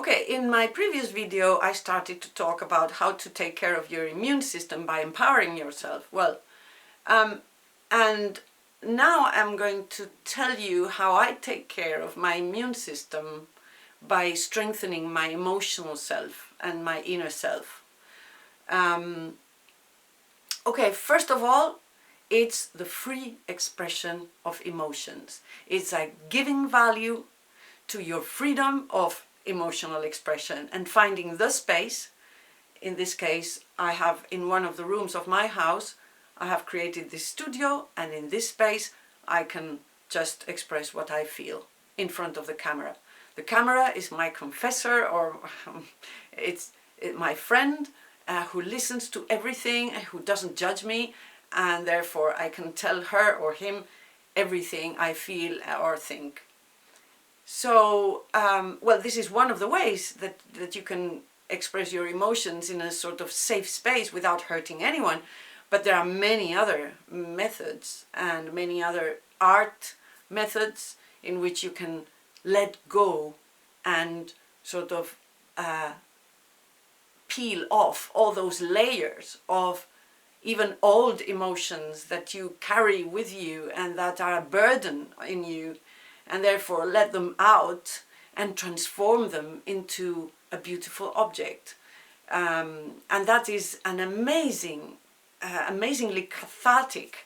Okay, in my previous video I started to talk about how to take care of your immune system by empowering yourself. And now I'm going to tell you how I take care of my immune system by strengthening my emotional self and my inner self. Okay, first of all, it's the free expression of emotions. It's like giving value to your freedom of emotional expression and finding the space. In this case, I have in one of the rooms of my house, I have created this studio, and in this space I can just express what I feel in front of the camera. The camera is my confessor, or it's my friend who listens to everything and who doesn't judge me, and therefore I can tell her or him everything I feel or think. So, this is one of the ways that you can express your emotions in a sort of safe space without hurting anyone. But there are many other methods and many other art methods in which you can let go and sort of peel off all those layers of even old emotions that you carry with you and that are a burden in you, and therefore let them out and transform them into a beautiful object. And that is an amazingly cathartic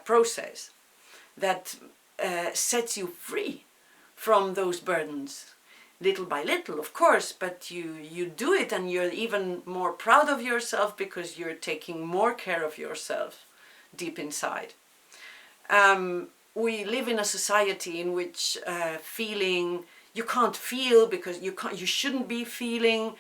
process that sets you free from those burdens, little by little, of course, but you do it and you're even more proud of yourself because you're taking more care of yourself deep inside. We live in a society in which you can't feel because you shouldn't be feeling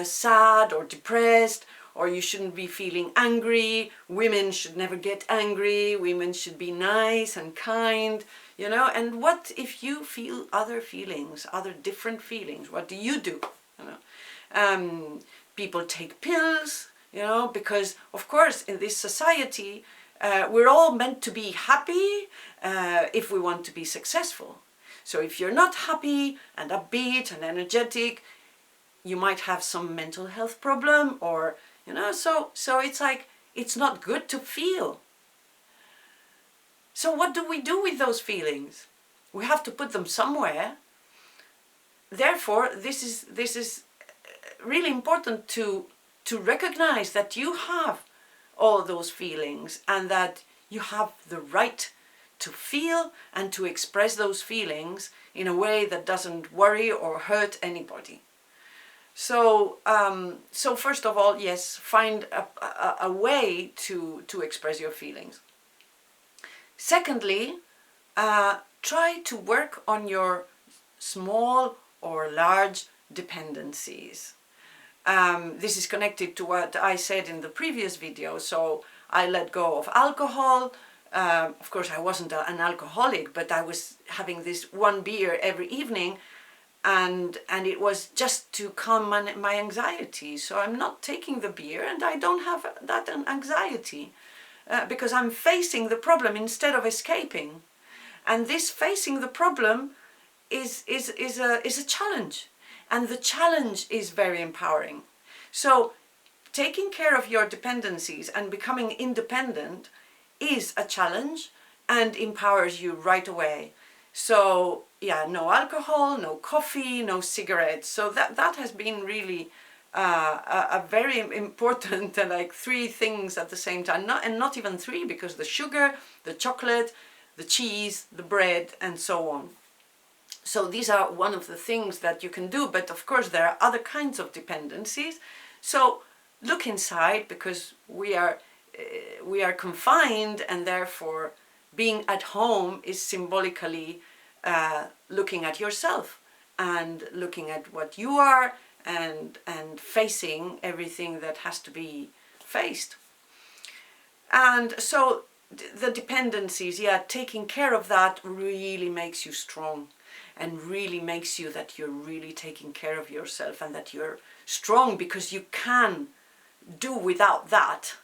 sad or depressed, or you shouldn't be feeling angry. Women should never get angry. Women should be nice and kind, you know. And what if you feel other feelings, other different feelings? What do? You know, people take pills, you know, because of course in this society we're all meant to be happy if we want to be successful. So if you're not happy and upbeat and energetic, you might have some mental health problem, or you know, so it's like it's not good to feel. So what do we do with those feelings? We have to put them somewhere. Therefore, this is really important to recognize that you have all those feelings and that you have the right to feel and to express those feelings in a way that doesn't worry or hurt anybody. So, first of all, yes, find a way to express your feelings. Secondly, try to work on your small or large dependencies. This is connected to what I said in the previous video. So I let go of alcohol. Of course, I wasn't an alcoholic, but I was having this one beer every evening, and it was just to calm my anxiety. So I'm not taking the beer, and I don't have that anxiety because I'm facing the problem instead of escaping. And this facing the problem is a challenge, and the challenge is very empowering. So taking care of your dependencies and becoming independent is a challenge and empowers you right away. So yeah, no alcohol, no coffee, no cigarettes. So that has been really a very important like 3 things at the same time. Not even 3, because the sugar, the chocolate, the cheese, the bread, and so on. So these are one of the things that you can do, but of course there are other kinds of dependencies. So look inside, because we are confined, and therefore being at home is symbolically looking at yourself and looking at what you are and facing everything that has to be faced. And so the dependencies, yeah, taking care of that really makes you strong, and really makes you that you're really taking care of yourself, and that you're strong because you can do without that.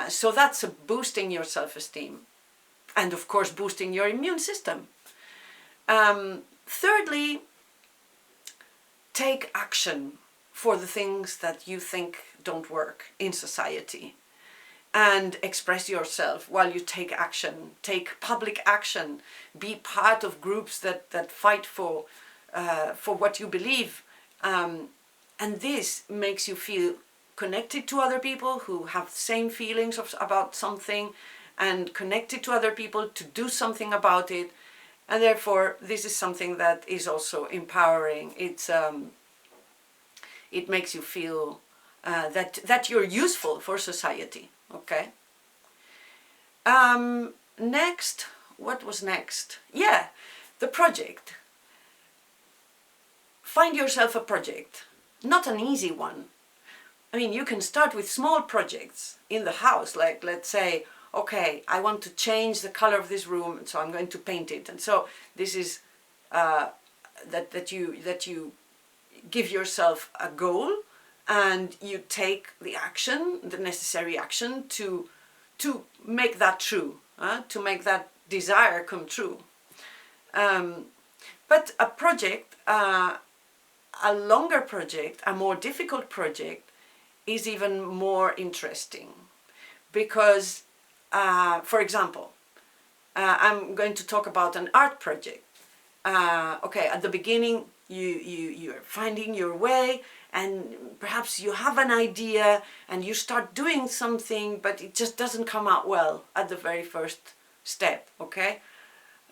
So that's boosting your self-esteem, and of course boosting your immune system. Thirdly, take action for the things that you think don't work in society, and express yourself while you take action. Take public action. Be part of groups that fight for what you believe. And this makes you feel connected to other people who have the same feelings about something, and connected to other people to do something about it. And therefore, this is something that is also empowering. It makes you feel that you're useful for society. Okay. Next, what was next? Yeah, the project. Find yourself a project, not an easy one. I mean, you can start with small projects in the house, like let's say, okay, I want to change the color of this room, so I'm going to paint it. And so this is that you give yourself a goal, and you take the action, the necessary action to make that true, to make that desire come true. But a project, a longer project, a more difficult project, is even more interesting, because, for example, I'm going to talk about an art project. Okay, at the beginning, you're finding your way, and perhaps you have an idea and you start doing something, but it just doesn't come out well at the very first step, okay?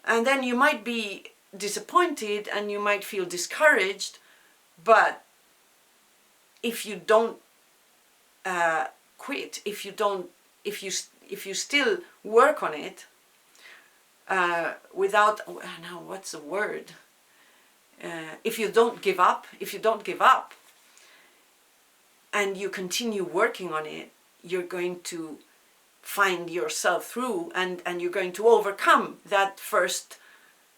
And then you might be disappointed and you might feel discouraged, but if you don't quit, if you still work on it without, now what's the word? If you don't give up, and you continue working on it, you're going to find yourself through, and you're going to overcome that first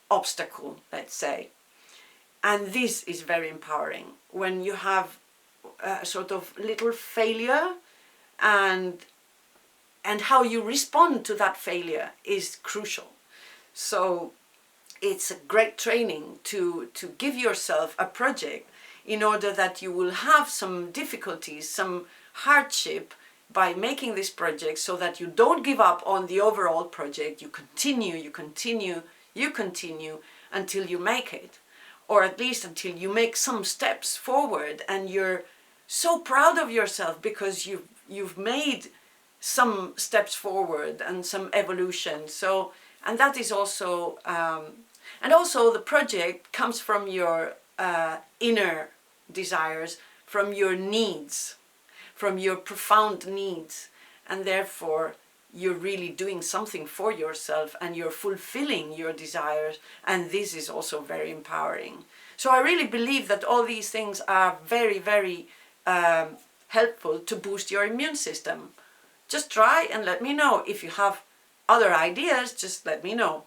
obstacle, let's say. And this is very empowering when you have a sort of little failure, and how you respond to that failure is crucial. So it's a great training to give yourself a project in order that you will have some difficulties, some hardship by making this project, so that you don't give up on the overall project. You continue until you make it, or at least until you make some steps forward, and you're so proud of yourself because you've made some steps forward and some evolution. So, and that is also, and also the project comes from your inner desires, from your needs, from your profound needs, and therefore you're really doing something for yourself and you're fulfilling your desires, and this is also very empowering. So I really believe that all these things are very, very helpful to boost your immune system. Just try and let me know. If you have other ideas, just let me know.